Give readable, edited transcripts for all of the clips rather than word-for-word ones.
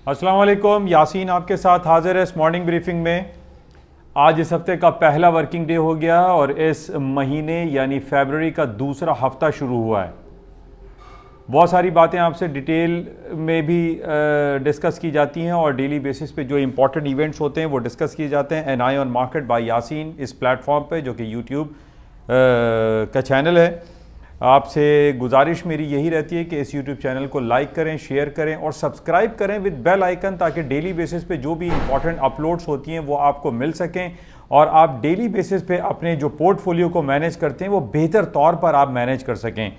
अस्सलाम वालेकुम, यासीन आपके साथ हाजिर है इस मॉर्निंग ब्रीफिंग में। आज इस हफ्ते का पहला वर्किंग डे हो गया और इस महीने यानी फरवरी का दूसरा हफ्ता शुरू हुआ है। बहुत सारी बातें आपसे डिटेल में भी डिस्कस की जाती हैं और डेली बेसिस पे जो इंपॉर्टेंट इवेंट्स होते हैं वो डिस्कस किए जाते हैं। N I on market by Yasin इस प्लेटफॉर्म पे जो कि यूट्यूब का चैनल है। आपसे गुजारिश मेरी यही रहती है कि इस यूट्यूब चैनल को लाइक करें, शेयर करें और सब्सक्राइब करें विद बेल आइकन, ताकि डेली बेसिस पे जो भी इंपॉर्टेंट अपलोड्स होती हैं वो आपको मिल सकें और आप डेली बेसिस पे अपने जो पोर्टफोलियो को मैनेज करते हैं वो बेहतर तौर पर आप मैनेज कर सकें।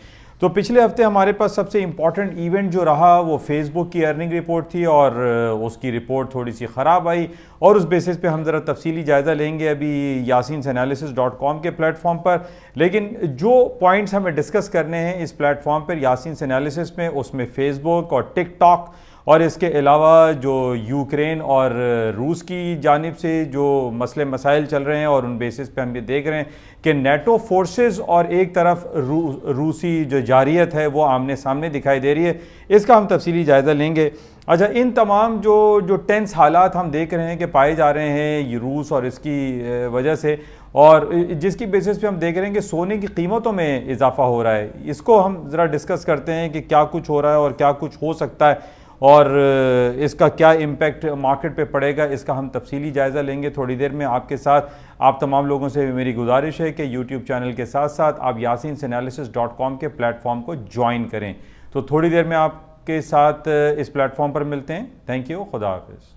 तो पिछले हफ्ते हमारे पास सबसे इंपॉर्टेंट इवेंट जो रहा वो फेसबुक की अर्निंग रिपोर्ट थी और उसकी रिपोर्ट थोड़ी सी ख़राब आई और उस बेसिस पे हम ज़रा तफसीली जायज़ा लेंगे अभी yasinanalysis.com के प्लेटफॉर्म पर। लेकिन जो पॉइंट्स हमें डिस्कस करने हैं इस प्लेटफॉर्म पर यासीन एनालिसिस में, उसमें फेसबुक और टिकटॉक और इसके अलावा जो यूक्रेन और रूस की जानिब से जो मसले मसाइल चल रहे हैं और उन बेसिस पे हम ये देख रहे हैं कि नेटो फोर्सेस और एक तरफ रूसी जो जारियत है वो आमने सामने दिखाई दे रही है। इसका हम तफसीली जायज़ा लेंगे। अच्छा, इन तमाम जो टेंस हालात हम देख रहे हैं कि पाए जा रहे हैं रूस और इसकी वजह से, और जिसकी बेसिस पे हम देख रहे हैं कि सोने की कीमतों में इजाफा हो रहा है, इसको हम ज़रा डिस्कस करते हैं कि क्या कुछ हो रहा है और क्या कुछ हो सकता है और इसका क्या इम्पैक्ट मार्केट पे पड़ेगा। इसका हम तफसीली जायज़ा लेंगे थोड़ी देर में आपके साथ। आप तमाम लोगों से मेरी गुजारिश है कि यूट्यूब चैनल के साथ साथ आप yasinanalysis.com के प्लेटफॉर्म को ज्वाइन करें। तो थोड़ी देर में आपके साथ इस प्लेटफॉर्म पर मिलते हैं। थैंक यू, खुदा हाफिज़।